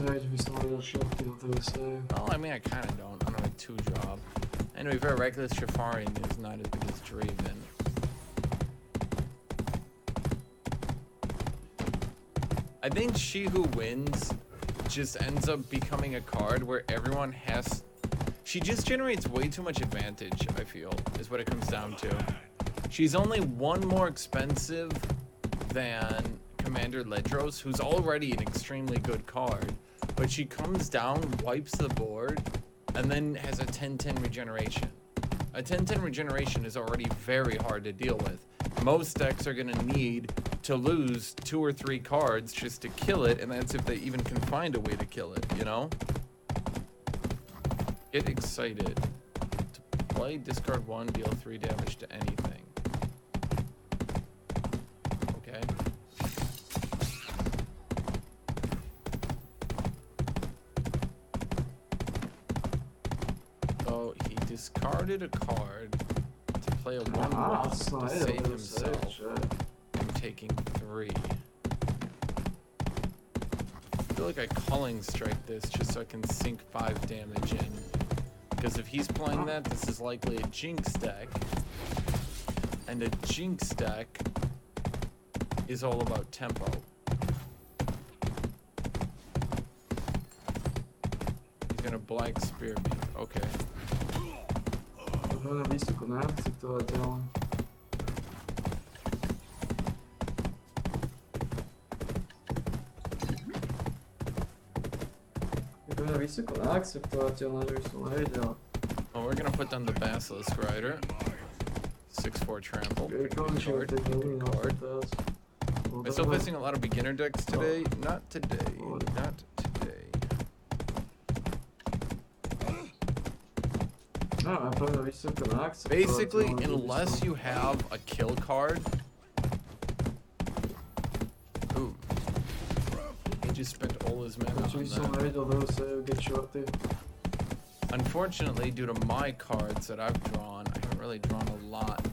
Well, I mean, I kind of don't. I don't have a 2 job. Anyway, very reckless Shafarian is not as good as Draven. I think She Who Wins just ends up becoming a card where everyone has... She just generates way too much advantage, I feel, is what it comes down to. She's only 1 more expensive than Commander Ledros, who's already an extremely good card. But she comes down, wipes the board, and then has a 10-10 regeneration. A 10-10 regeneration is already very hard to deal with. Most decks are going to need to lose 2 or 3 cards just to kill it, and that's if they even can find a way to kill it, you know? Get excited. To play, discard 1, deal 3 damage to anything. Okay. So he discarded a card to play a 1/1 to save himself from taking 3. I feel like I Culling Strike this just so I can sink 5 damage in. Because if he's playing that, this is likely a Jinx deck. And a Jinx deck is all about tempo. He's gonna Black Spear me. Okay. Well, we're gonna put down the Basilisk Rider. 6/4 trample. Card. Am I still facing a lot of beginner decks today? Not today. Not today. Basically, unless you have a kill card. Ooh. He just spent all his mana on that. Unfortunately, due to my cards that I've drawn, I haven't really drawn a lot.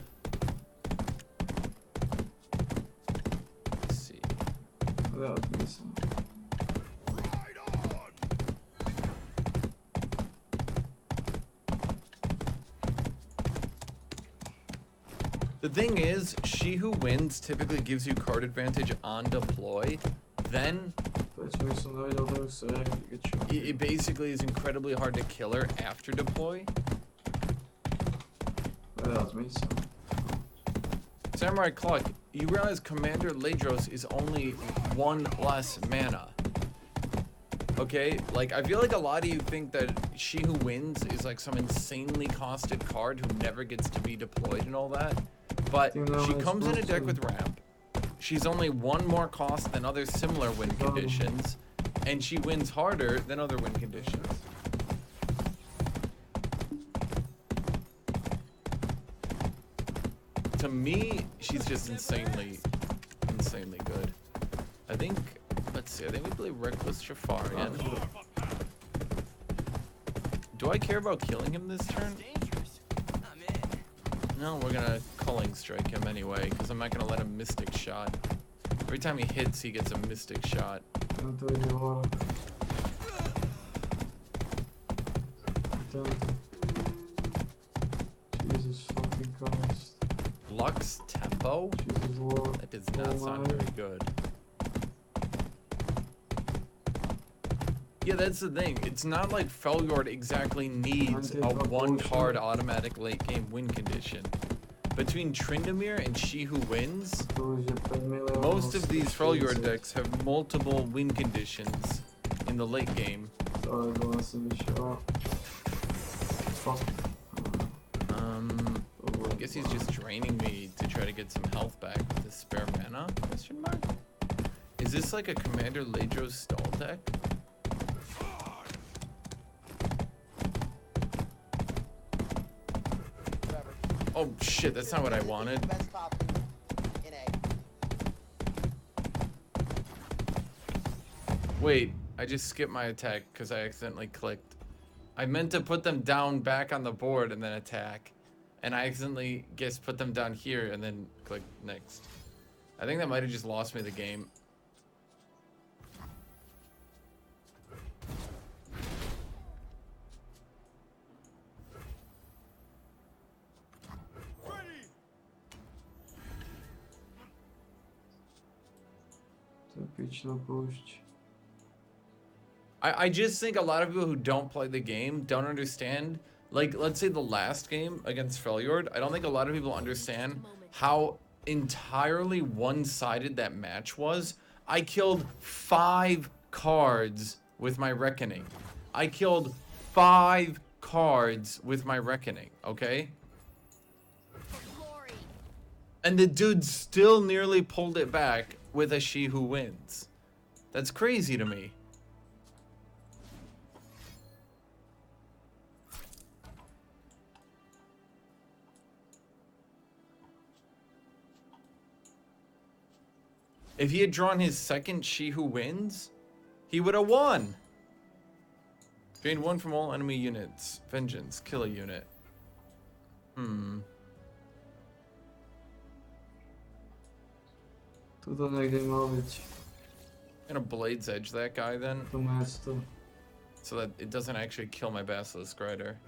Let's see. The thing is, She Who Wins typically gives you card advantage on deploy. Then it basically is incredibly hard to kill her after deploy. Samurai Clock, you realize Commander Ledros is only 1 less mana. Okay? Like, I feel like a lot of you think that She Who Wins is like some insanely costed card who never gets to be deployed and all that. But she comes in a deck with ramp. She's only 1 more cost than other similar win conditions, and she wins harder than other win conditions. To me, she's just insanely good. I think, let's see, I think we play Reckless Shafarian. Do I care about killing him this turn? No, we're gonna Culling Strike him anyway, because I'm not gonna let him Mystic Shot. Every time he hits, he gets a Mystic Shot. Jesus fucking Christ. Lux Tempo? That does not sound very good. Yeah, that's the thing. It's not like Freljord exactly needs a 1-card automatic late game win condition. Between Tryndamere and She Who Wins, most of these Freljord decks have multiple win conditions in the late game. I guess he's just draining me to try to get some health back with the spare mana? Question mark? Is this like a Commander Ledros stall deck? Oh shit, that's not what I wanted. Wait, I just skipped my attack because I accidentally clicked. I meant to put them down back on the board and then attack. And I accidentally put them down here and then click next. I think that might have just lost me the game. Epično pušť. I just think a lot of people who don't play the game don't understand. Like, let's say the last game against Freljord, I don't think a lot of people understand how entirely one-sided that match was. I killed 5 cards with my Reckoning. I killed 5 cards with my Reckoning, okay? And the dude still nearly pulled it back with a She Who Wins. That's crazy to me. If he had drawn his second She Who Wins, he would have won. Drain 1 from all enemy units. Vengeance. Kill a unit. Tuto niekde mal byť. I'm gonna Blade's Edge that guy then, To mesto. so that it doesn't actually kill my Basilisk Rider.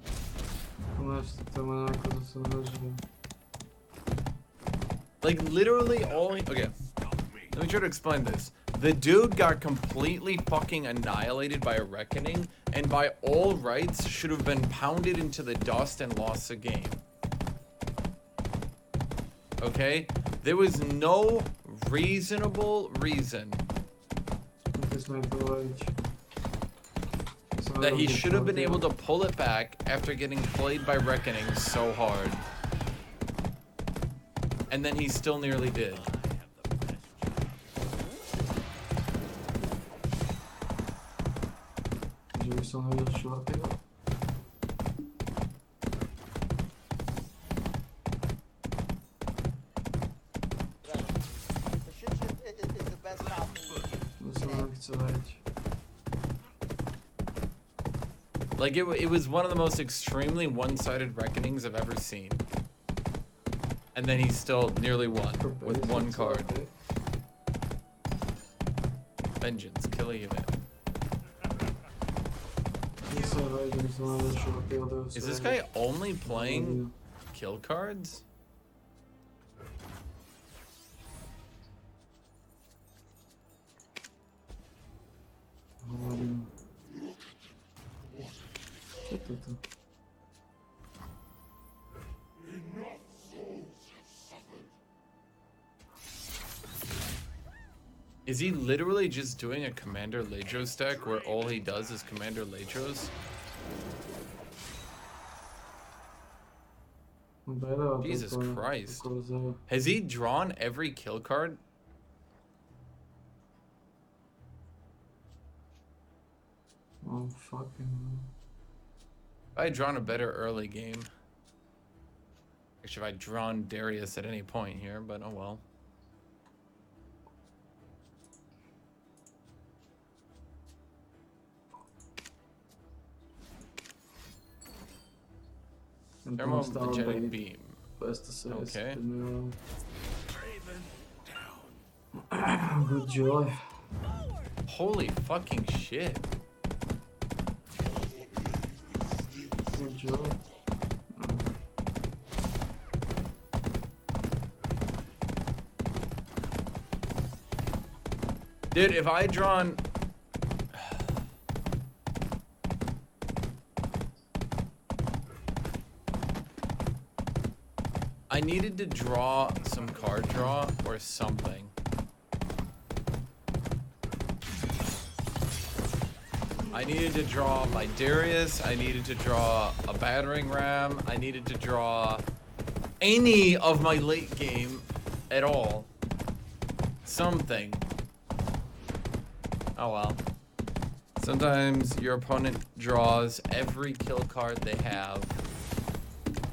To mesto, to má ako to sa nažije. Like, literally all he... Okay. Let me try to explain this. The dude got completely fucking annihilated by a Reckoning, and by all rights should have been pounded into the dust and lost the game. Okay? There was no reasonable reason that he should have been able to pull it back after getting played by Reckoning so hard. And then he still nearly did. Že by som nevedel čtvrtého. To sa nám chce dať. Like, it was one of the most extremely one-sided Reckonings I've ever seen. And then he still nearly won with 1 card. Vengeance, kill a unit. Is this guy only playing kill cards? Čo to tu? Is he literally just doing a Commander Ladros deck where all he does is Commander Ladros? Jesus Christ. Has he drawn every kill card? Oh, fucking. If I had drawn a better early game. Actually, if I'd drawn Darius at any point here, but oh well. Thermogenetic beam. Okay. Good joy. Holy fucking shit. Good joy. Dude, if I had drawn... I needed to draw some card draw or something. I needed to draw my Darius, I needed to draw a battering ram, I needed to draw any of my late game at all. Something. Oh well. Sometimes your opponent draws every kill card they have,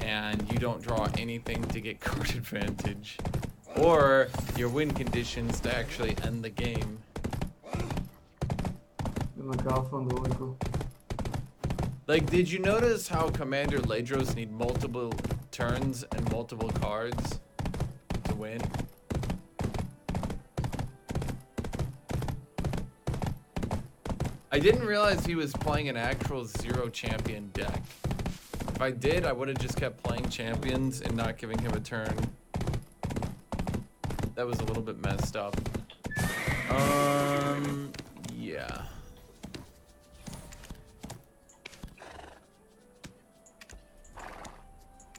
and you don't draw anything to get card advantage. Or your win conditions to actually end the game. Like, did you notice how Commander Ladros need multiple turns and multiple cards to win? I didn't realize he was playing an actual 0 champion deck. If I did, I would have just kept playing champions and not giving him a turn That was a little bit messed up. Yeah.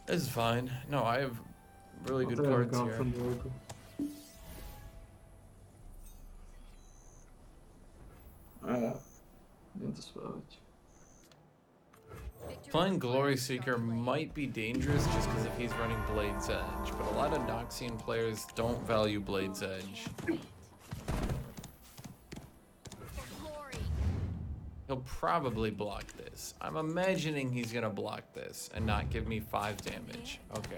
This is fine. No, I have really good cards here. Niet te spelletje. Playing Glory Seeker might be dangerous just because if he's running Blade's Edge, but a lot of Noxian players don't value Blade's Edge. He'll probably block this. I'm imagining he's gonna block this and not give me 5 damage. Okay.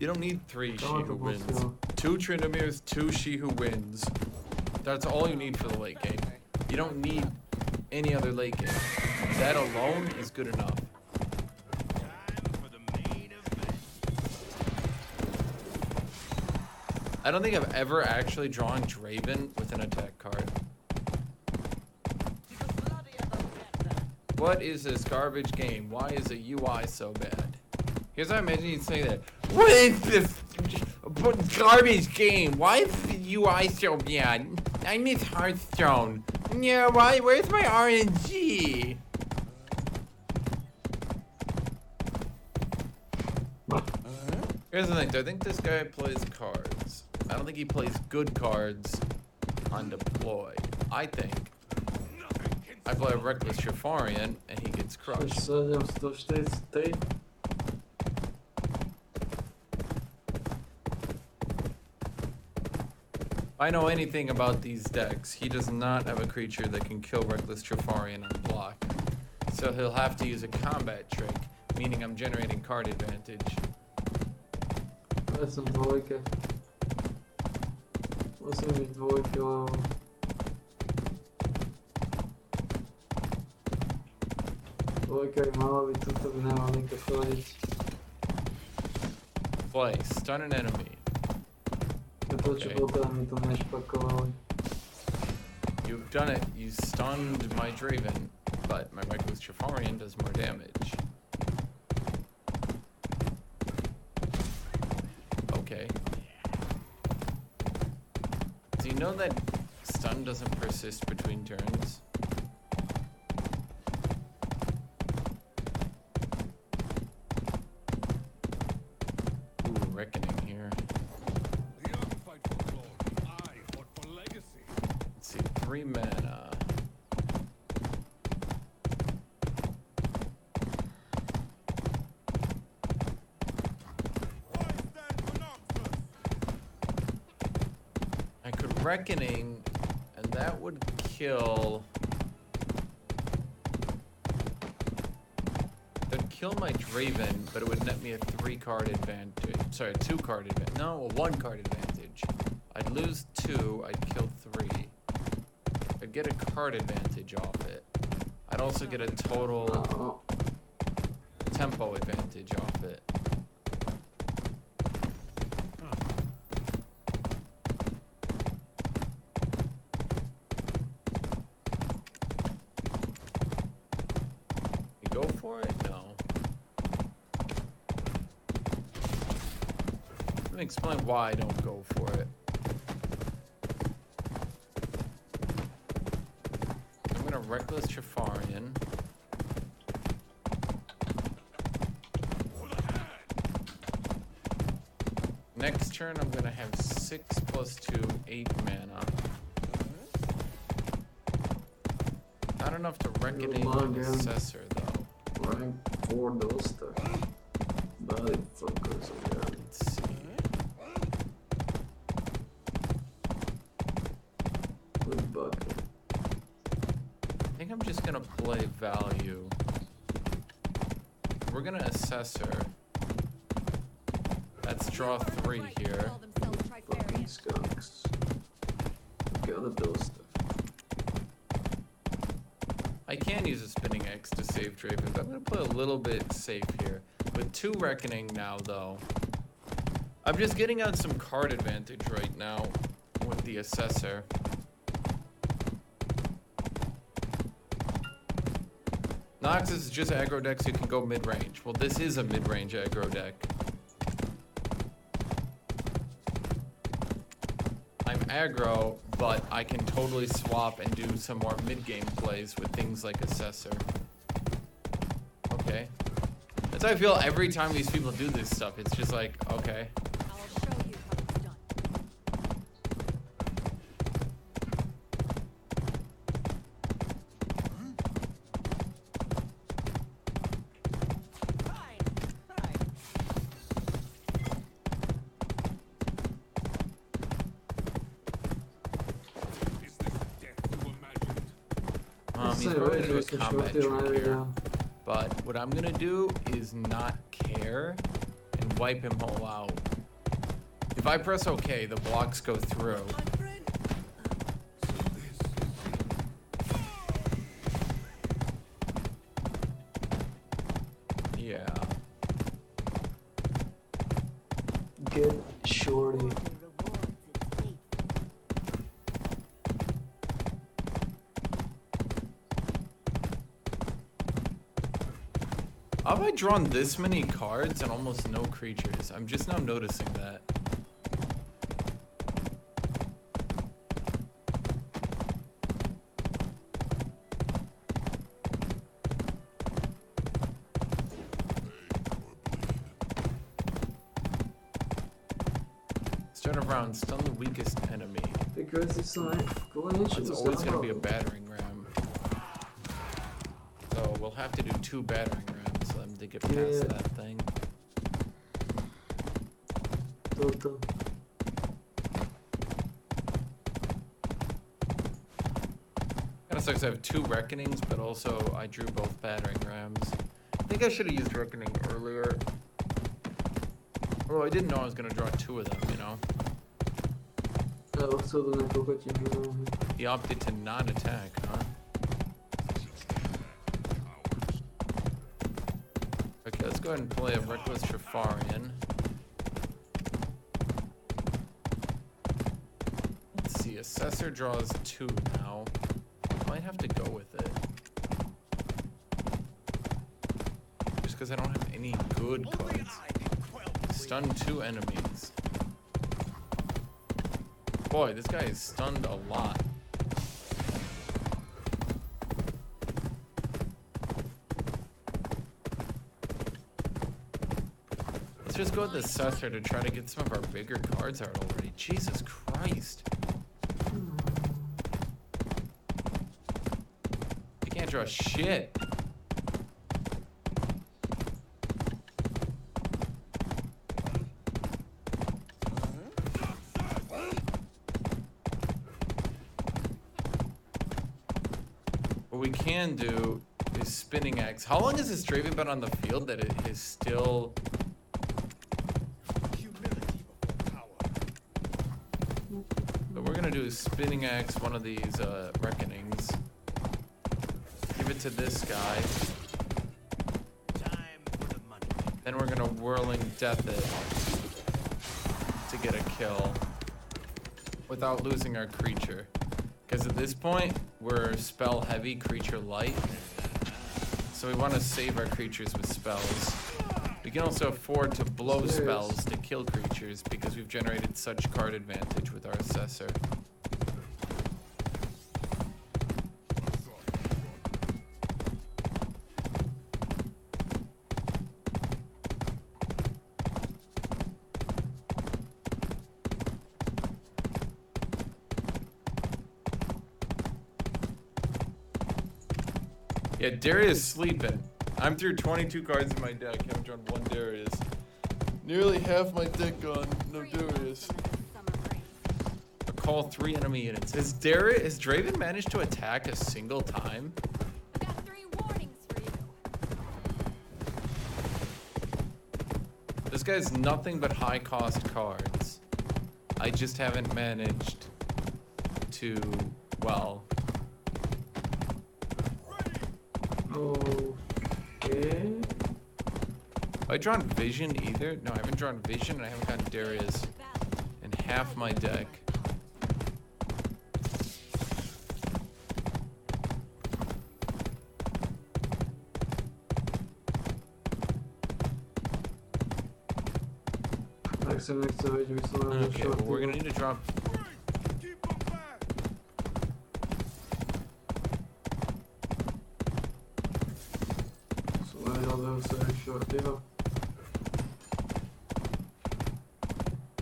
You don't need 3 She Who Wins. 2 Tryndamirs, 2 She Who Wins. That's all you need for the late game. You don't need any other late game. That alone is good enough. I don't think I've ever actually drawn Draven with an attack card. What is this garbage game? Why is the UI so bad? Here's how I imagine you'd say that. What is this garbage game? Why is the UI so bad? I miss Hearthstone. Yeah, why? Where's my RNG? Here's the thing. I think this guy plays cards. I don't think he plays good cards on deploy. I think I play a Reckless Trifarian and he gets crushed. If I know anything about these decks, he does not have a creature that can kill Reckless Trifarian on block. So he'll have to use a combat trick, meaning I'm generating card advantage. Dat is een dvojke. Wat zijn die dvojke? Dvojka je malo bi tu bi nema nikak hodit. Play, stun an enemy. Okay. You've done it. You stunned my Draven, but my Reckless Trifarian does more damage. Okay. Do you know that stun doesn't persist between turns? Ooh, Reckoning here. 3 mana. I could Reckoning, and that would kill. That'd kill my Draven, but it would net me a 3-card advantage. Sorry, a 2-card advantage. No, a 1-card advantage. I'd lose 2, I'd kill 3. I'd get a card advantage off it. I'd also get a total tempo advantage off it. You go for it? No. Let me explain why I don't go for it. Reckless Trifarian. Next turn, I'm gonna have 6 + 2, 8 mana. Not enough to Reckoning an Assessor, though. Rank 4 dosta. Body fuckers again. Let's see. Good bucket. I think I'm just gonna play value. We're gonna Assessor. Let's draw 3 here. Fucking skunks. Gotta do stuff. I can use a Spinning X to save Draven, but I'm gonna play a little bit safe here. With 2 Reckoning now, though, I'm just getting on some card advantage right now with the Assessor. Noxus is just aggro deck so you can go mid-range. Well, this is a mid-range aggro deck. I'm aggro, but I can totally swap and do some more mid-game plays with things like Assessor. Okay. That's how I feel every time these people do this stuff. It's just like, okay. I'll show you how it's done. He's probably gonna do a combat trick here. But what I'm gonna do is not care and wipe him all out. If I press OK, the blocks go through. Yeah. Get shorty. How have I drawn this many cards and almost no creatures? I'm just now noticing that. Start of round, stun the weakest enemy. Because it's like going into It's always going to be a battering ram. So we'll have to do 2 battering rams for them to get past that thing. Total. Kinda sucks I have 2 reckonings, but also I drew both battering rams. I think I should have used reckoning earlier. Although I didn't know I was going to draw 2 of them, you know. He opted to not attack, huh? Okay, let's go ahead and play a Reckless Trifarian. Let's see, Assessor draws 2 now. Might have to go with it. Just because I don't have any good cards. Stun 2 enemies. Boy, this guy is stunned a lot. Let's just go with the Assessor to try to get some of our bigger cards out already. Jesus Christ. You can't draw shit. What we can do is Spinning Axe. How long has this Draven been on the field that it is still... What we're gonna do is Spinning Axe one of these Reckonings. Give it to this guy. Then we're gonna Whirling Death it to get a kill without losing our creature. Because at this point, we're spell heavy, creature light. So we want to save our creatures with spells. We can also afford to blow spells to kill creatures because we've generated such card advantage with our Assessor. Yeah, Darius sleeping. I'm through 22 cards in my deck. I haven't drawn 1 Darius. Nearly half my deck gone. No Darius. I call 3 enemy units. Has Draven managed to attack a single time? I've got 3 warnings for you. This guy's nothing but high cost cards. I just haven't managed to, well... Okay. Have I drawn Vision either? No, I haven't drawn Vision, and I haven't gotten Darius in half my deck. Tak se mi chce vidět vysloveně Okay, well, we're gonna need to drop.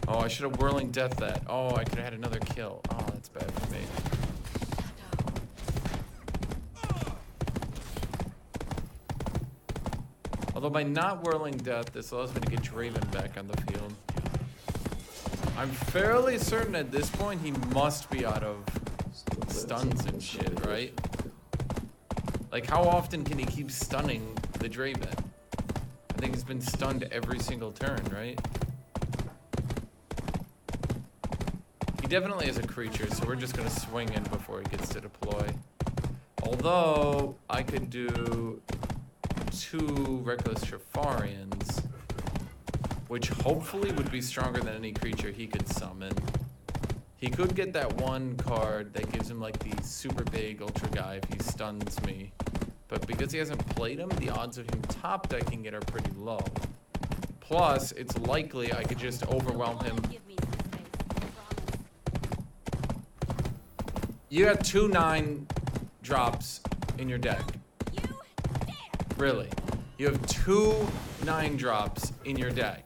Oh, I should have Whirling Death that. Oh, I could have had another kill. Oh, that's bad for me. Although by not Whirling Death, this allows me to get Draven back on the field. I'm fairly certain at this point he must be out of stuns and shit, right? Like, how often can he keep stunning the Draven? I think he's been stunned every single turn, right? He definitely is a creature, so we're just gonna swing in before he gets to deploy. Although, I could do 2 Reckless Trifarians, which hopefully would be stronger than any creature he could summon. He could get that one card that gives him like the super big ultra guy if he stuns me. But because he hasn't played him, the odds of him top decking it are pretty low. Plus, it's likely I could just overwhelm him. Give me some space, I promise. You got 2 9 drops in your deck. You dare! Really. You have 2 9 drops in your deck.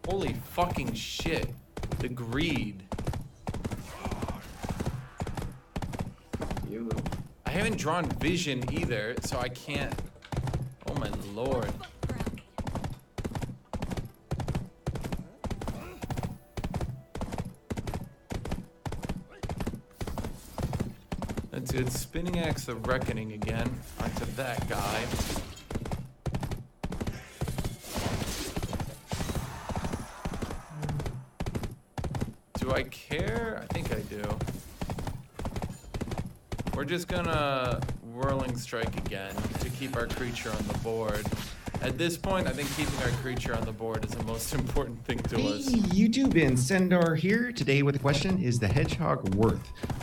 Holy fucking shit. The greed. I haven't drawn Vision either, so I can't. Oh my lord. That's good. Spinning Axe the Reckoning again. Onto that guy. Do I care? I think I do. We're just gonna Whirling Strike again to keep our creature on the board. At this point, I think keeping our creature on the board is the most important thing to Hey, us. YouTube and Sendar here. Today with a question, is the hedgehog worth?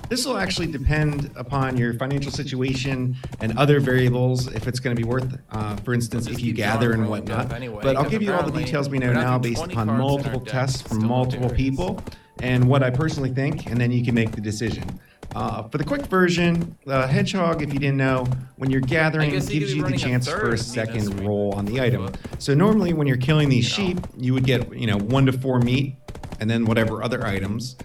This will actually depend upon your financial situation and other variables if it's going to be worth, for instance, Just if you keep gather drawing and Whirling whatnot. Death anyway, But I'll 'cause give you all the apparently details we know we're down now to based 20 upon cards in our multiple deck, tests from still no multiple Darius. people and what I personally think, and then you can make the decision. For the quick version, hedgehog, if you didn't know, when you're gathering, guess he could gives be you the running a chance for a third second Venus roll on the item. book. So normally when you're killing these You know. sheep, you would get 1 to 4 meat and then whatever other items.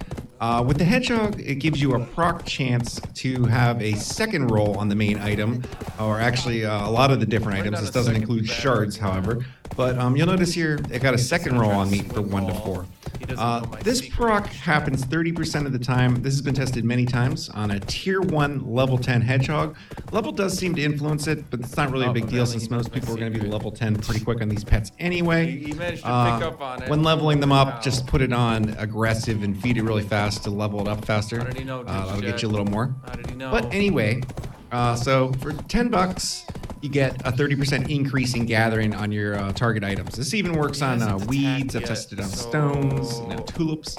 With the hedgehog, it gives you a proc chance to have a second roll on the main item, or actually a lot of the different Right items. on This a doesn't second include battery. shards, however. But you'll notice here it got a second roll on meat for 1 to 4. He doesn't know my This secret. proc happens 30% of the time. This has been tested many times on a tier 1 level 10 hedgehog. Level does seem to influence it, but it's not really a Oh, big deal apparently since he knows most my people are going to be secret. level 10 pretty quick on these pets anyway. He managed to pick up on it. When leveling them up, Wow. just put it on aggressive and feed it really fast to level it up faster. How did he know, That'll Jet? get you a little more. How did he know? But anyway, so for $10, you get a 30% increase in gathering on your target items. This even works He on hasn't weeds. attacked I've yet, tested on so- stones, tulips.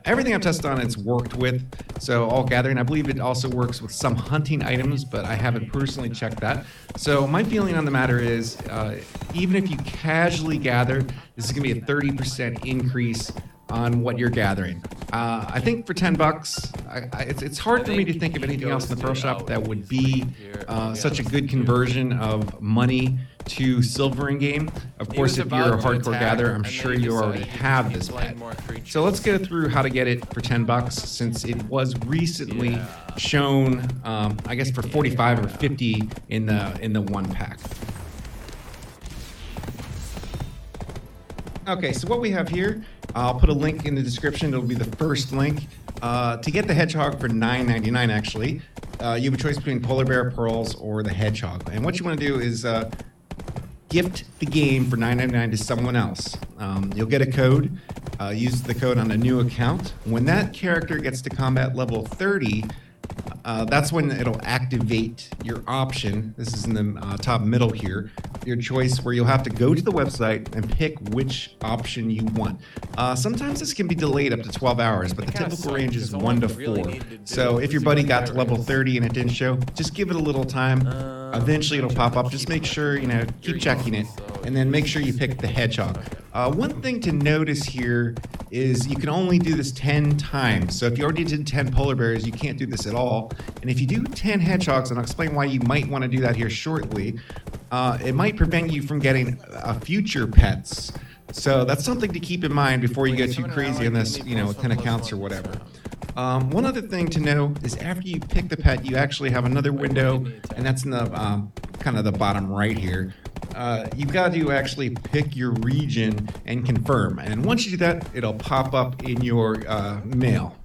Everything I've tested on, it's worked with. So all gathering, I believe it also works with some hunting items, but I haven't personally checked that. So my feeling on the matter is, even if you casually gather, this is going to be a 30% increase on what you're gathering. I think for $10, it's hard for me to think of anything else in the pro shop that would be such a good conversion of money to silver in game. Of He course, was if you're a about to hardcore attack, gatherer, I'm and then sure he you already decided have he'd this play pet. more creatures. So let's go through how to get it for $10 since it was recently shown, I guess for 45 or 50 in the one pack. Okay, so what we have here, I'll put a link in the description. It'll be the first link. To get the hedgehog for $9.99, actually, you have a choice between polar bear, pearls, or the hedgehog. And what you want to do is gift the game for $9.99 to someone else. You'll get a code. Use the code on a new account. When that character gets to combat level 30, that's when it'll activate your option. This is in the top middle here. Your choice where you'll have to go to the website and pick which option you want. Sometimes this can be delayed up to 12 hours, but the typical range is 1 to 4. So if your buddy got to level 30 and it didn't show, just give it a little time. Eventually it'll pop up. Just make sure, keep checking it, and then make sure you pick the hedgehog. One thing to notice here is you can only do this 10 times. So if you already did 10 polar bears, you can't do this at all. And if you do 10 hedgehogs, and I'll explain why you might want to do that here shortly, it might prevent you from getting future pets. So that's something to keep in mind before you go too crazy on this, with 10 accounts or whatever. One other thing to know is after you pick the pet, you actually have another window, and that's in the kind of the bottom right here. You've got to actually pick your region and confirm. And once you do that, it'll pop up in your mail.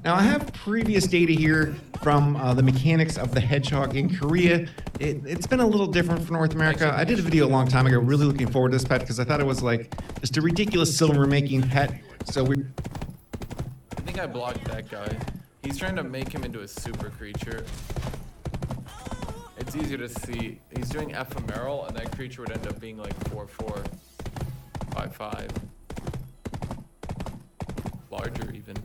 Now, I have previous data here from the mechanics of the hedgehog in Korea. It's been a little different for North America. I did a video a long time ago, really looking forward to this pet because I thought it was like just a ridiculous silver-making pet. So I think I blocked that guy. He's trying to make him into a super creature. It's easier to see. He's doing ephemeral, and that creature would end up being like 4/4, 5/5. Larger even.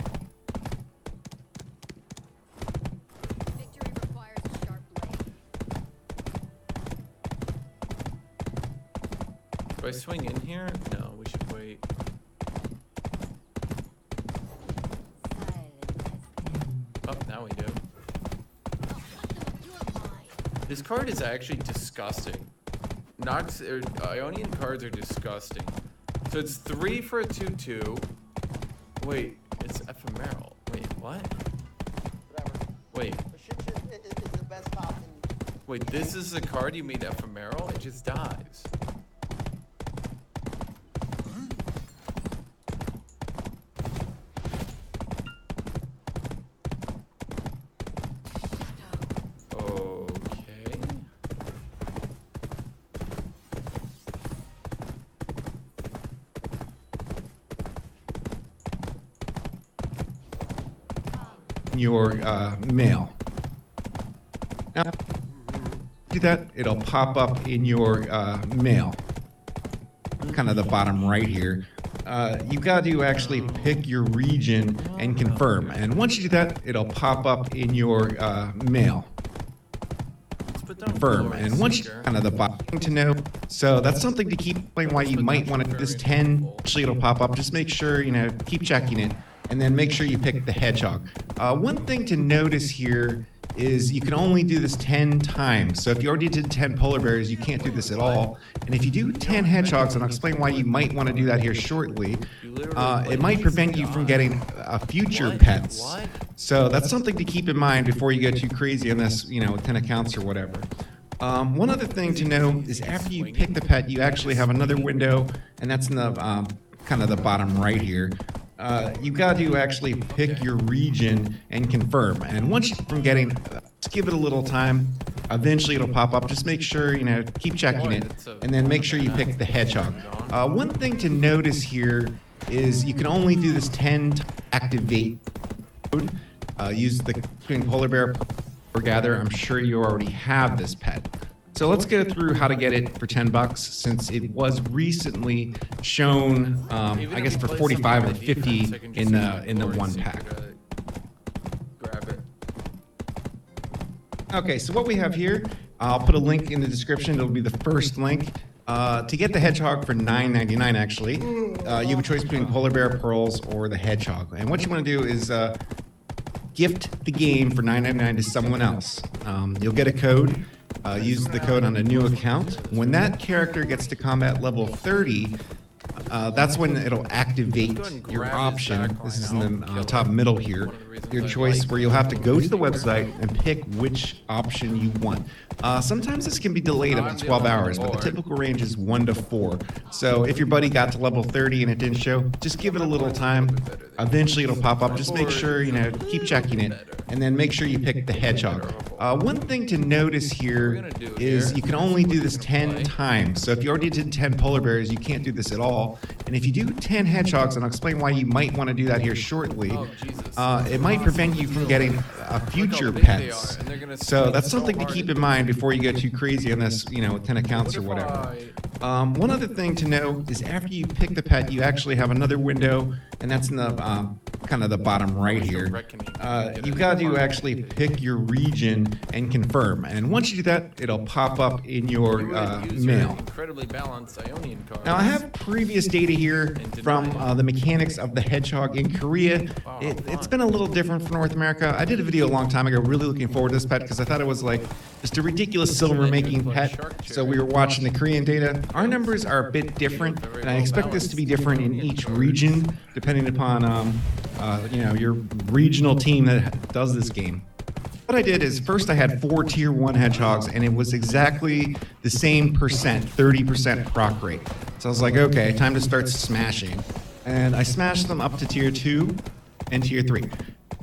Victory requires a sharp blade. Do I swing in here? No, we should wait. Oh, now we do. This card is actually disgusting. Ionian cards are disgusting. So it's 3 for a 2/2. Wait, it's ephemeral. Wait, what? Whatever. Wait. The shit is the best option. Wait, this is the card you made ephemeral? It just dies. Okay. your mail. Now, do that, it'll pop up in your mail, kind of the bottom right here. You've got to actually pick your region and confirm. And once you do that, it'll pop up in your mail. Confirm. And once you kind of the bottom to know. So that's something to keep why you might want to do this 10. Actually, it'll pop up. Just make sure, keep checking it. And then make sure you pick the hedgehog. One thing to notice here is you can only do this 10 times. So if you already did 10 polar bears, you can't do this at all. And if you do 10 hedgehogs, and I'll explain why you might want to do that here shortly, it might prevent you from getting future pets. So that's something to keep in mind before you go too crazy on this, with 10 accounts or whatever. One other thing to know is after you pick the pet, you actually have another window, and that's in the kind of the bottom right here. You've got to actually pick your region and confirm. And once from getting, just give it a little time. Eventually it'll pop up. Just make sure, keep checking it. And then make sure you pick the hedgehog. One thing to notice here is you can only do this 10 to activate. Use the Queen Polar Bear or Gather. I'm sure you already have this pet. So let's go through how to get it for $10 since it was recently shown, I guess for 45 or 50 in the one pack. Grab it. Okay, so what we have here, I'll put a link in the description. It'll be the first link. To get the hedgehog for $9.99 actually, you have a choice between polar bear, pearls, or the hedgehog. And what you want to do is gift the game for $9.99 to someone else. You'll get a code. Use the code on a new account. When that character gets to combat level 30, that's when it'll activate your option. This is in the top middle here. Your choice where you'll have to go to the website and pick which option you want. Sometimes this can be delayed up to 12 hours, but the typical range is 1 to 4. So if your buddy got to level 30 and it didn't show, just give it a little time. Eventually it'll pop up. Just make sure, keep checking it. And then make sure you pick the hedgehog. One thing to notice here gonna do is here you can only do this gonna 10 play. times. So if you already did 10 polar bears, you can't do this at all. And if you do 10 hedgehogs, and I'll explain why you might want to do that here shortly, Oh, Jesus. it might prevent you from getting future big they pets. are, and they're gonna So swing that's so something to hard keep at in mind before you get too crazy on this, with 10 accounts or What if whatever. I- One other thing to know is after you pick the pet, you actually have another window, and that's in the kind of the bottom right here. You've got to actually pick your region and confirm. And once you do that, it'll pop up in your You would use your mail. incredibly balanced Ionian cards. Now I have previous data here from the mechanics of the hedgehog in Korea. It's been a little different for North America. I did a video a long time ago really looking forward to this pet because I thought it was like just a ridiculous silver making pet. So we were watching the Korean data. Our numbers are a bit different, and I expect this to be different in each region depending upon your regional team that does this game. What I did is first I had 4 tier 1 hedgehogs, and it was exactly the same percent, 30% proc rate. So I was like, okay, time to start smashing. And I smashed them up to tier 2 and tier 3.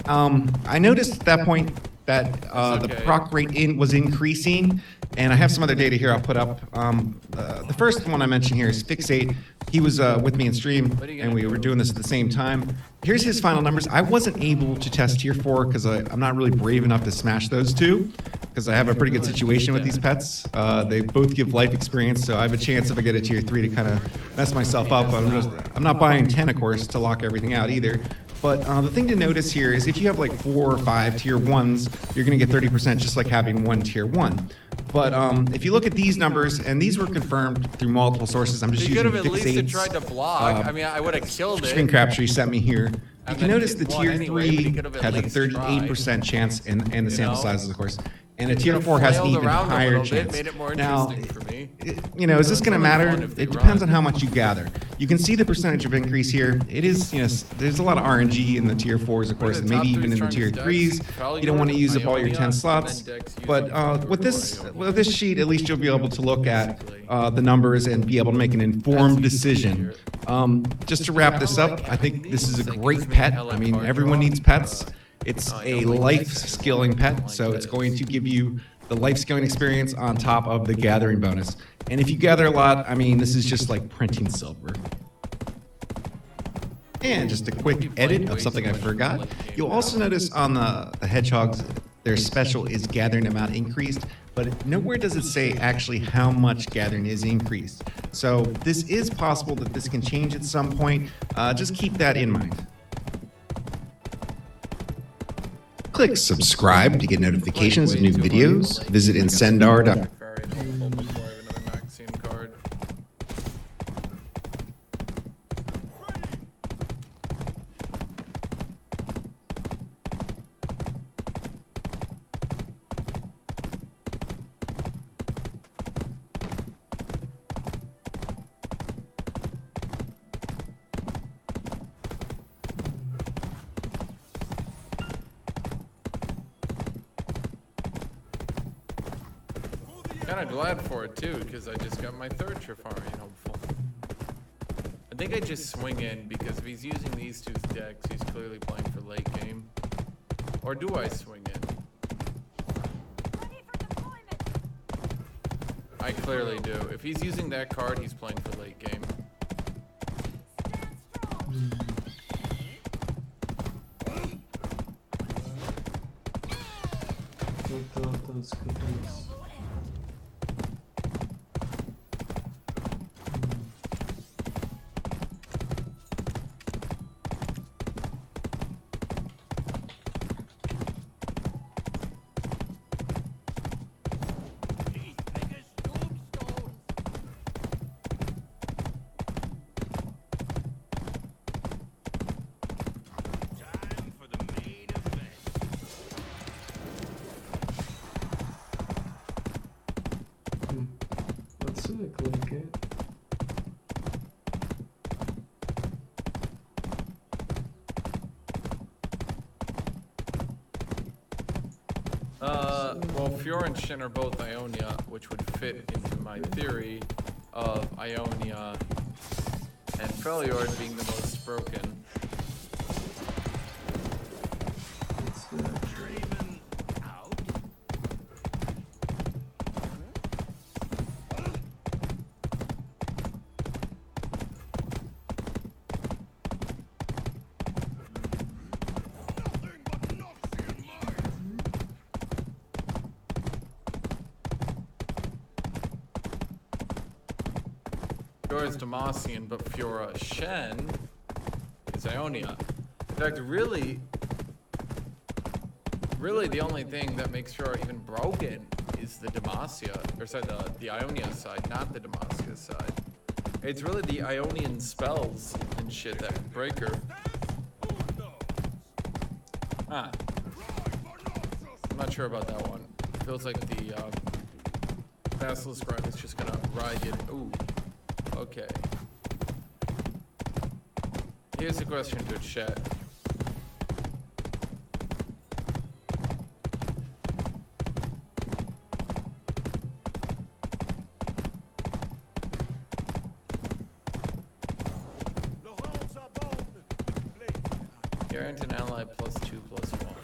I noticed at that point that the proc rate was increasing, and I have some other data here I'll put up. The first one I mentioned here is Fixate. He was with me in stream, and we were doing this at the same time. Here's his final numbers. I wasn't able to test tier 4 because I'm not really brave enough to smash those two, because I have a pretty good situation with these pets. They both give life experience, so I have a chance if I get a tier 3 to kind of mess myself up. I'm not buying 10, of course, to lock everything out either. But the thing to notice here is if you have like 4 or 5 tier 1s, you're going to get 30% just like having 1 tier 1. But if you look at these numbers, and these were confirmed through multiple sources, I'm just You could using have at least have Fixate's tried to block. I mean, I would have killed screen it. capture you sent me here. You And can then notice the hit one tier anyway, but he 3 could have at has a least 38% chance, and the sample know? sizes, of course. And a Could've tier 4 has an flailed even around a higher little bit, chance. made it more Now, interesting for me. is this going to only matter? fun if they It depends run. on how much you gather. You can see the percentage of increase here. It is, there's a lot of RNG in the tier 4s, of course, and maybe even in the tier 3s. You don't want to use up all your 10 slots. But with this sheet, at least you'll be able to look at the numbers and be able to make an informed decision. Just to wrap this up, I think this is a great pet. I mean, everyone needs pets. It's a life skilling pet, so it's going to give you the life skilling experience on top of the gathering bonus. And if you gather a lot, I mean, this is just like printing silver. And just a quick edit of something I forgot. You'll also notice on the hedgehogs, their special is gathering amount increased, but nowhere does it say actually how much gathering is increased. So this is possible that this can change at some point. Just keep that in mind. Click subscribe to get notifications of new videos. Visit Incendar.com. Very helpful before I have another Maxine card. Kind of glad for it too, because I just got my 3rd Trifarian hopeful. I think I just swing in because if he's using these two decks, he's clearly playing for late game. Or do I swing in? Ready for deployment. I clearly do. If he's using that card, he's playing for late game. Stand strong. Let's click it. Well, Fjord and Shin are both Ionia, which would fit into my theory of Ionia and Freljord being the most broken. Let's Fiora is Demacian, but Fiora Shen is Ionia. In fact, really the only thing that makes Fiora even broken is the Demacia, or sorry, the Ionia side, not the Demacia side. It's really the Ionian spells and shit that break her. Ah. I'm not sure about that one. Feels like the Basilisk Scribe is just gonna ride it. Ooh. Okay. Here's a question to chat. Guarantee an ally +2/+1.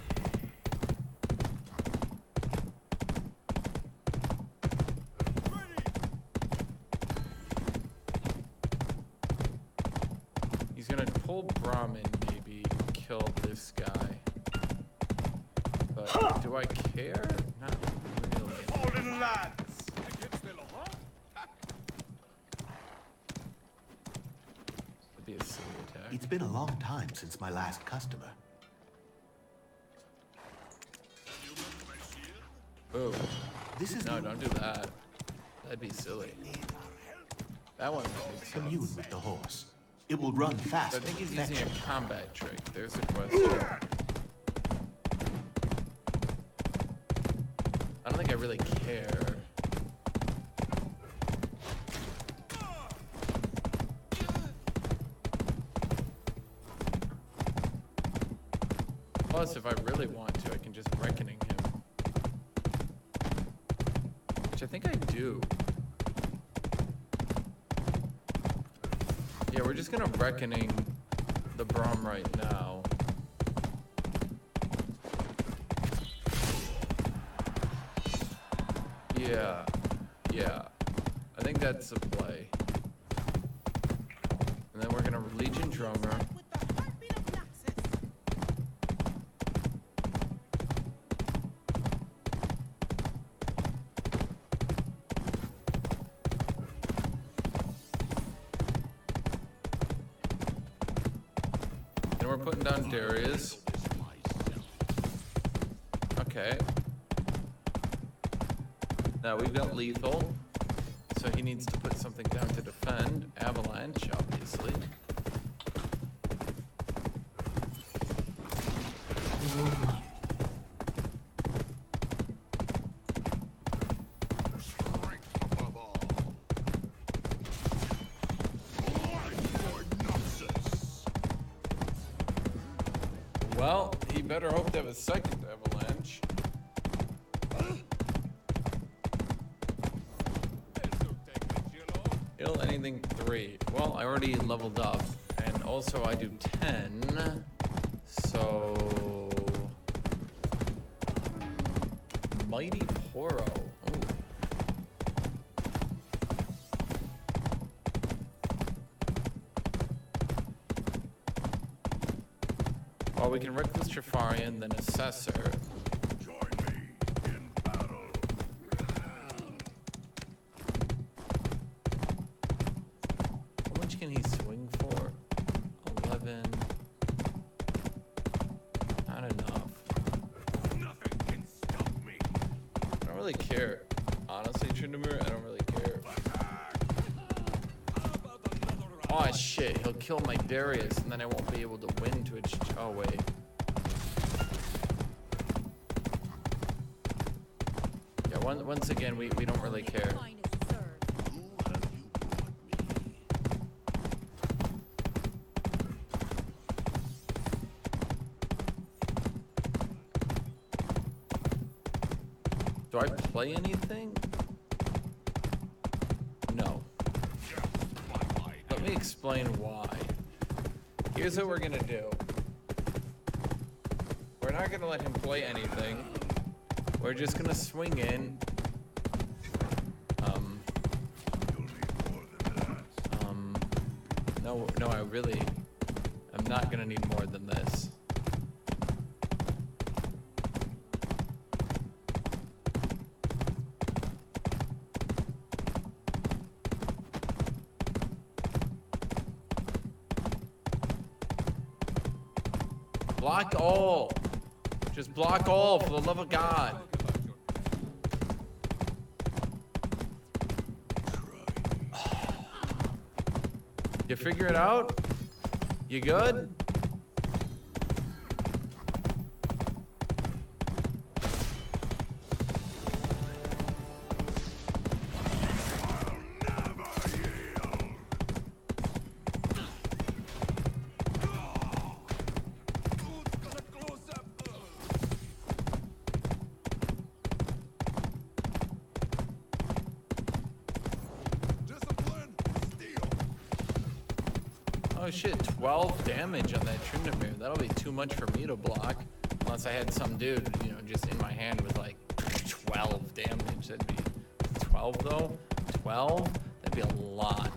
He's gonna pull Brahmin, maybe kill this guy. But do I care? Not really. That'd be a silly attack. It's been a long time since my last customer. Ooh. This is No, don't do that. That'd be silly. That one makes commune sense. with the horse. It will run fast. So I think he's and using fetch. a combat trick. There's a question. I don't think I really care. Plus, if I really want to, I can just Reckoning him. Which I think I do. Yeah, we're just gonna Reckoning the Braum right now. Yeah. I think that's the play. And then we're gonna Legion Drummer. With the heartbeat of Naxos. And we're putting down Darius. Okay. Now we've got lethal. So he needs to put something down to defend. Avalanche, obviously. Well, he better hope to have a second avalanche. Heal anything 3. Well, I already leveled up, and also I do 10. So Mighty Poro. Ooh. Well, we can Reckless Trifarian, then Assessor. How much can he swing for? 11. Not enough. Nothing can stop me. I don't really care. Honestly, Trindomir, I don't really care. Oh shit, he'll kill my Darius and then I won't be able to win to it. Oh wait. Yeah, once again, we don't really care. Mine is served. Do I play anything? No. Let me explain why. Here's what we're gonna do. We're not gonna let him play anything. We're just gonna swing in. No, I really, I'm not gonna need more than this. Block all. Just block all for the love of God. You figure it out? You good? Oh shit, 12 damage on that Tryndamere. That'll be too much for me to block. Unless I had some dude, you know, just in my hand with like 12 damage. That'd be 12 though? 12? That'd be a lot.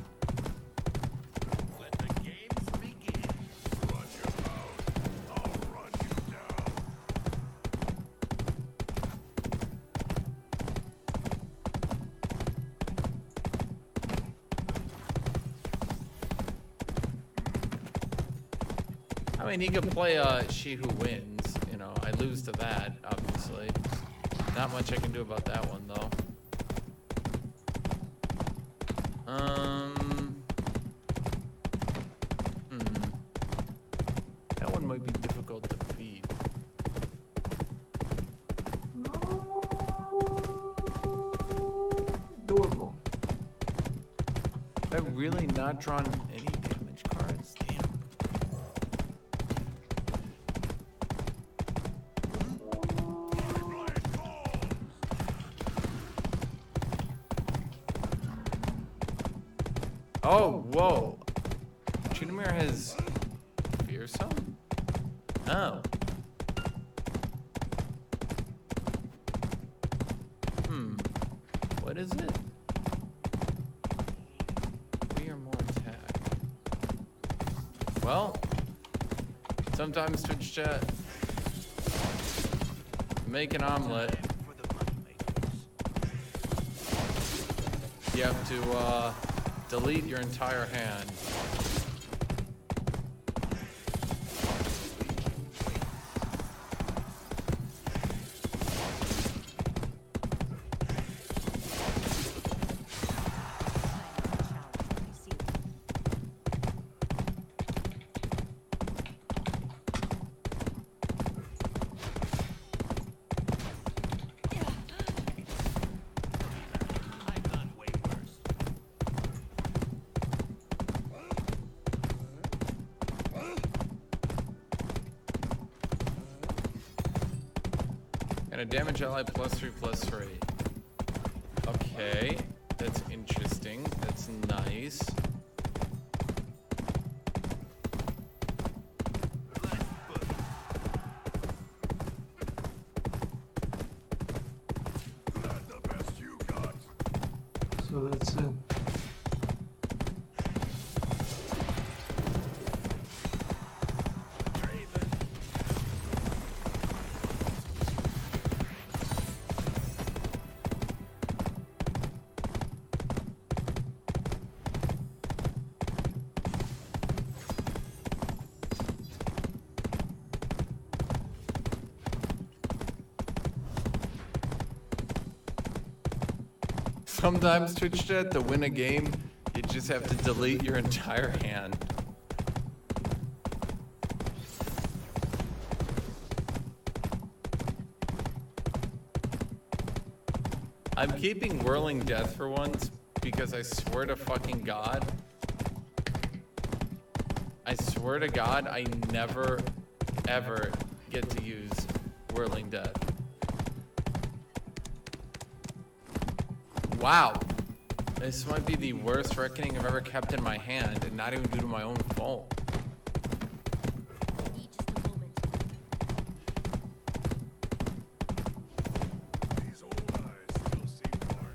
Let the games begin. Run your mouth. I'll run you down. I mean, he could play She Who Wins. You know, I lose to that, obviously. Not much I can do about that one, though. That one might be difficult to beat. Doable. Have I really not drawn any damage cards? Damn. Oh, whoa. Tryndamere has fearsome? Oh. What is it? 3 or more attack. Well, sometimes Twitch chat make an omelet. You have to delete your entire hand. I've done way worse. And a damage ally +3/+3. Okay, that's interesting. That's nice. That's the best you got. So that's it. Sometimes Twitch chat, to win a game, you just have to delete your entire hand. I'm keeping Whirling Death for once because I swear to fucking God, I never, ever get to use Whirling Death. Wow. This might be the worst Reckoning I've ever kept in my hand, and not even due to my own fault. Need just a moment. These old eyes still see far.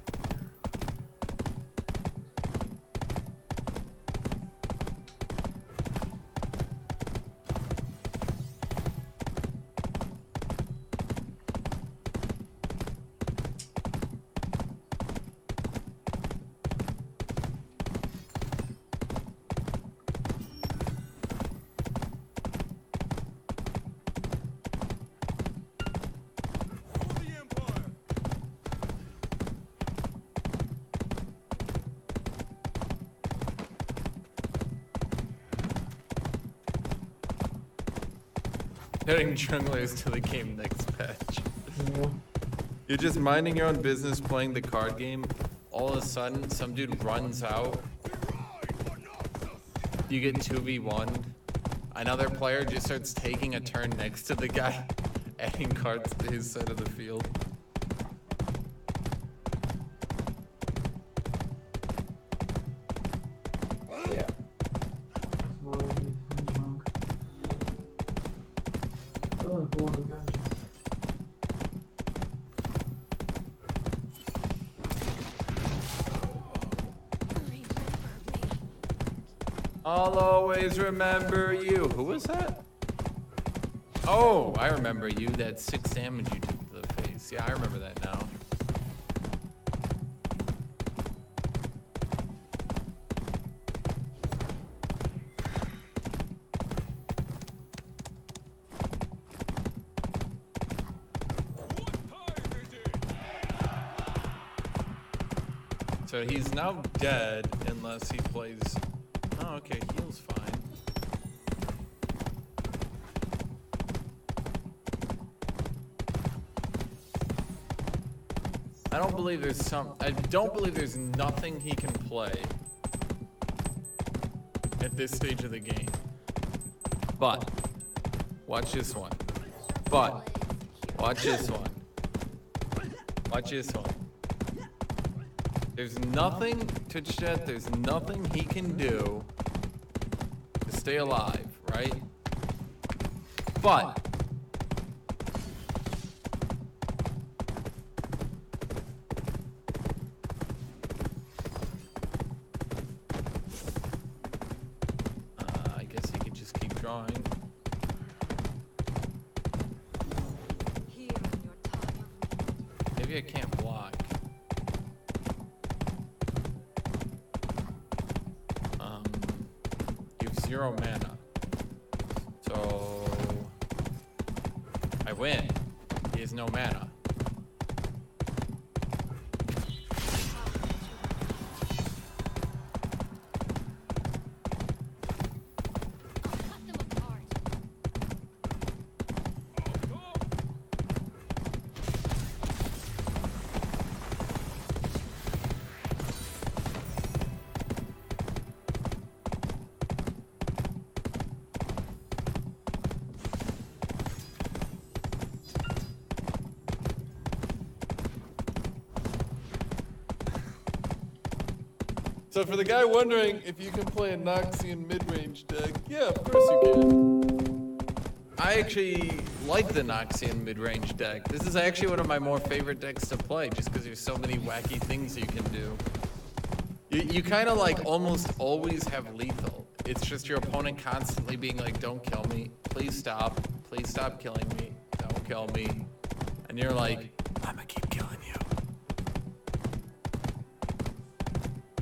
Adding junglers to the game next patch. Yeah. You're just minding your own business playing the card game. All of a sudden, some dude runs out. You get 2v1. Another player just starts taking a turn next to the guy, adding cards to his side of the field. Yeah. Oh, boy, guys. I'll always remember you. Who was that? Oh, I remember you. That 6 damage you took to the face. Yeah, I remember that now. So he's now dead unless he plays. Oh, okay, heal's fine. I don't believe there's nothing he can play at this stage of the game. But watch this one. But watch this one. Watch this one. There's nothing, Twitch chat, there's nothing he can do to stay alive, right? But I guess he could just keep drawing. Here in your time of need. Maybe I can't block. You have 0 mana. So I win. He has no mana. I'll cut them apart. So for the guy wondering if you can play a Noxian mid-range deck, yeah, of course you can. I actually like the Noxian mid-range deck. This is actually one of my more favorite decks to play, just because there's so many wacky things you can do. You kind of like almost always have lethal. It's just your opponent constantly being like, don't kill me, please stop killing me, don't kill me. And you're like, I'ma keep killing you.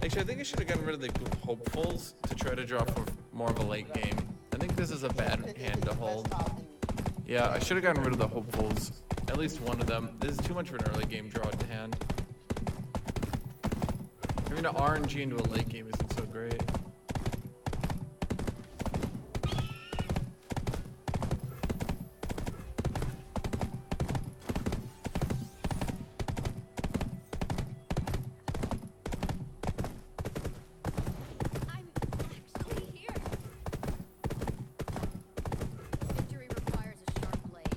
Actually, I think I should have gotten rid of the hopefuls to try to draw for more of a late game. I think this is a bad hand to hold. Yeah, I should have gotten rid of the hopefuls. At least one of them. This is too much of an early game draw to hand. Having to RNG into a late game isn't so great. I'm actually here. Victory requires a sharp blade.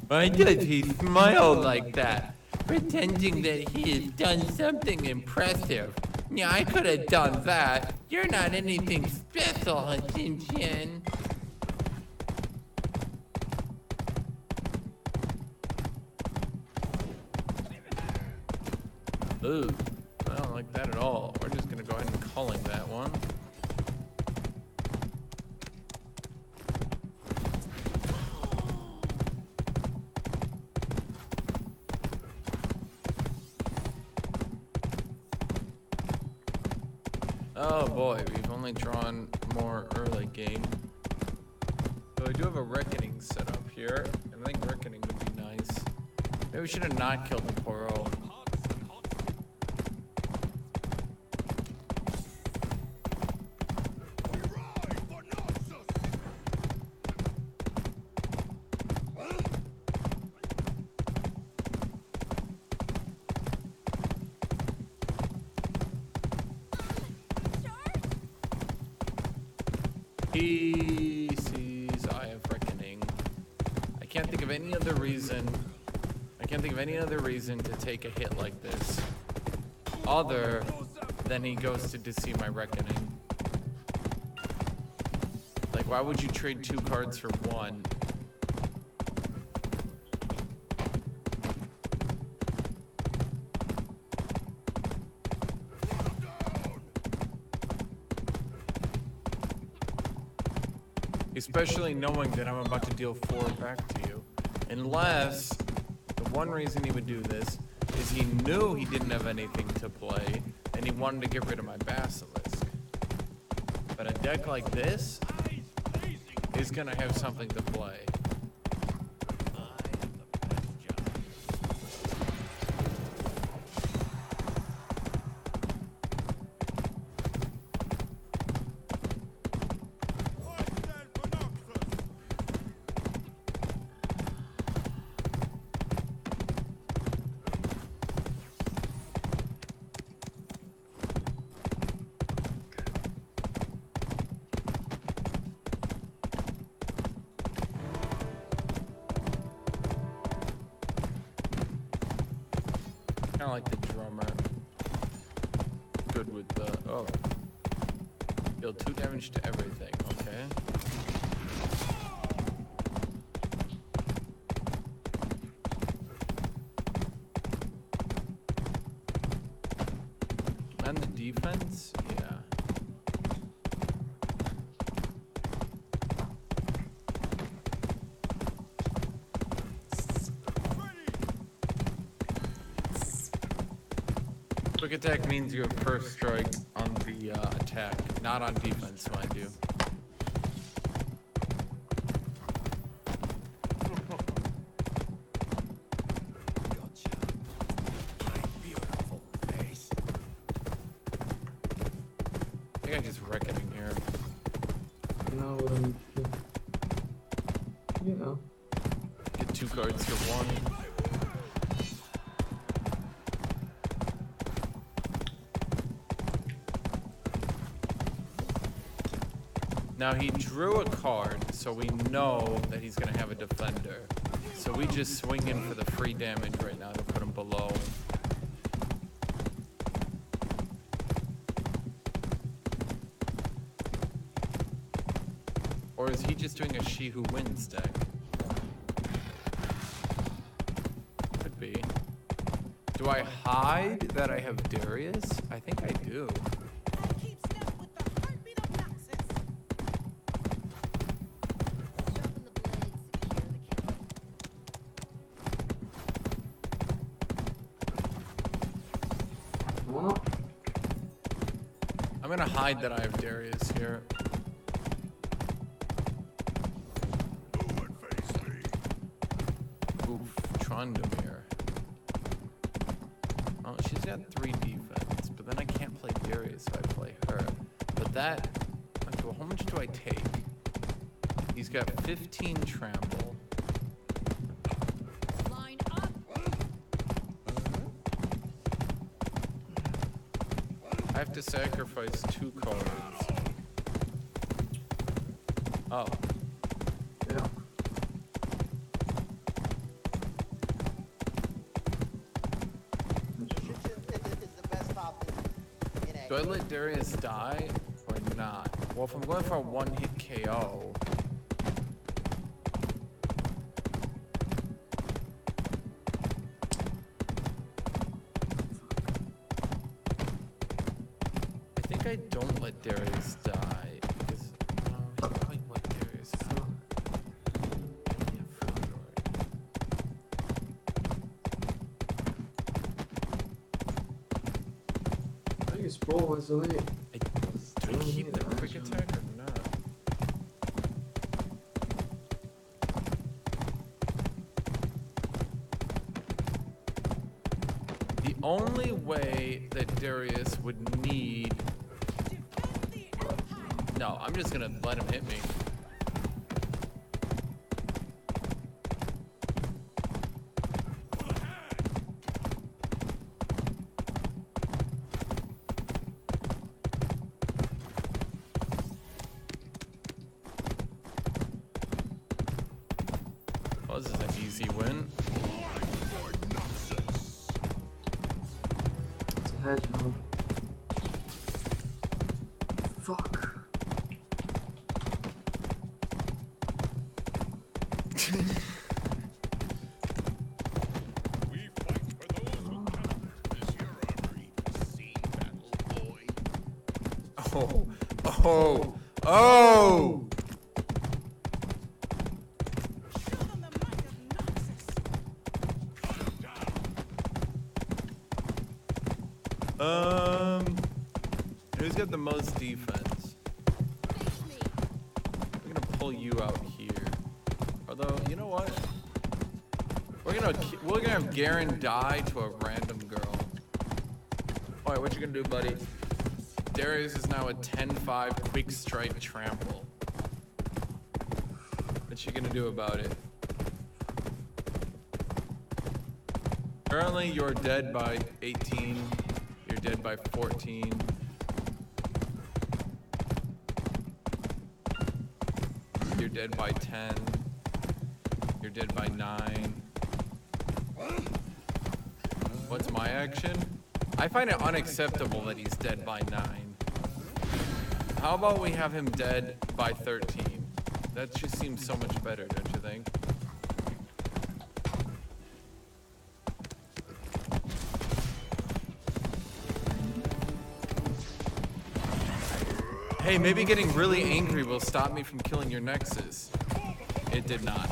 Why does he smile like that? Pretending that he has done something impressive. Yeah, I could have done that. You're not anything special, Hutchinson. Ooh, I don't like that at all. We're just gonna go ahead and calling that one. Oh boy, we've only drawn more early game. So I do have a reckoning set up here, and I think reckoning would be nice. Maybe we should have not killed the Poro. We ride for Noxus! He sees I have reckoning. I can't think of any other reason. I can't think of any other reason to take a hit like this, other than he goes to deceive my reckoning. Like, why would you trade 2 cards for 1? Especially knowing that I'm about to deal 4 back to you. Unless, the one reason he would do this is he knew he didn't have anything to play, and he wanted to get rid of my Basilisk. But a deck like this is gonna have something to play. I stand for Noxus! Kinda like the drummer. Good with the, oh. Deal 2 damage to everything, okay. And the defense, yeah. Quick attack means you have first strike on the attack, not on defense, mind you. Beautiful face. I think I'm just reckoning here. Now what I need to do. You know. Get 2 cards for 1. Now he drew a card, so we know that he's gonna have a defender. So we just swing in for the free damage right now to put him below. Or is he just doing a She Who Wins deck? Could be. Do I hide that I have Darius? I think I do. I keep step with the heartbeat of Noxus. Sharpen the blades, secure the kill. Well, I'm gonna hide that I have Darius here. Who would face me? Oof, Trondamir. Oh, she's got 3 defense, but then I can't play Darius if I play her. But that, how much do I take? He's got 15 trample. Line up. I have to sacrifice 2 cards. Oh, yeah. It's the best pop in A. do I let Darius die or not? Well, if I'm going for a 1-hit KO, I think I don't let Darius die because I probably let Darius die. Yeah, Fedor. I think it's 4 was away. I we keep the quick attack or not? The only way that Darius would need... No, I'm just gonna let him hit me. Oh, this is an easy win. It's a hedgehog. Fuck. We fight for those who cannot. This your armory. See, battle boy. Oh, oh, oh! Show them the might of Noxus. Who's got the most defense? Face me. I'm gonna pull you out here. Although, you know what? We're gonna have Garen die to a random girl. Alright, what you gonna do, buddy? Darius is now a 10-5 quick strike trample. What you gonna do about it? Currently, you're dead by 18. You're dead by 14. You're dead by 10. You're dead by 9. What's my action? I find it unacceptable that he's dead by 9. How about we have him dead by 13? That just seems so much better, don't you think? Hey, maybe getting really angry will stop me from killing your Nexus. It did not.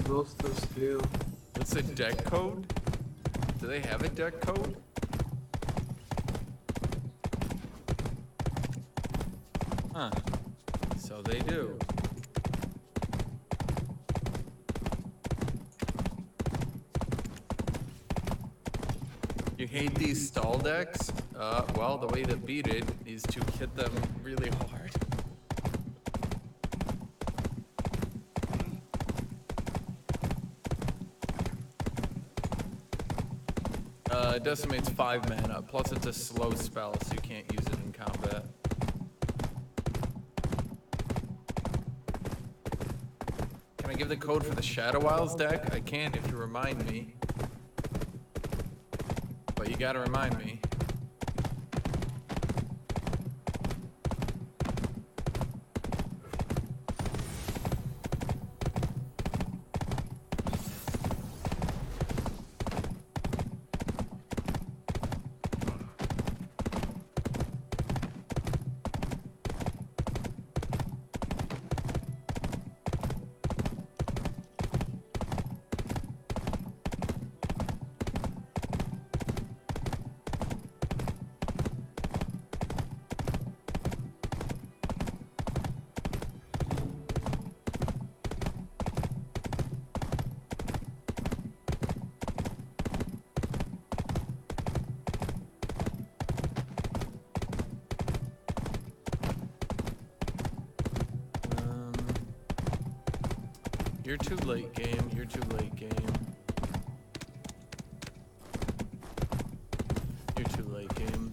Lost the skill. What's the deck code? Do they have a deck code? Huh. So they do. You hate these stall decks? Well, the way to beat it is to hit them really hard. Decimates 5 mana, plus it's a slow spell, so you can't use it in combat. Can I give the code for the Shadow Isles deck? I can if you remind me. But you gotta remind me. You're too late, game. You're too late, game. You're too late, game.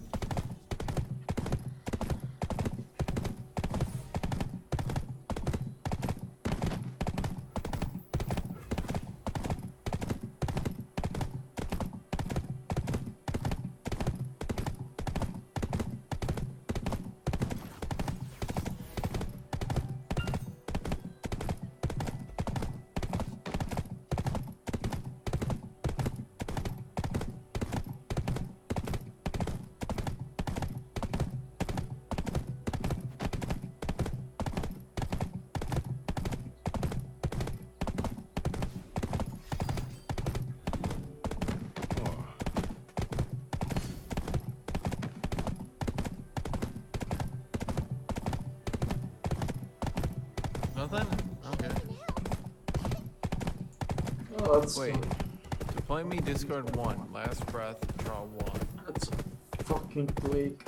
Nothing? Okay. Oh, that's Wait. Deploy me Discord 1. Last breath, draw 1. That's fucking quick.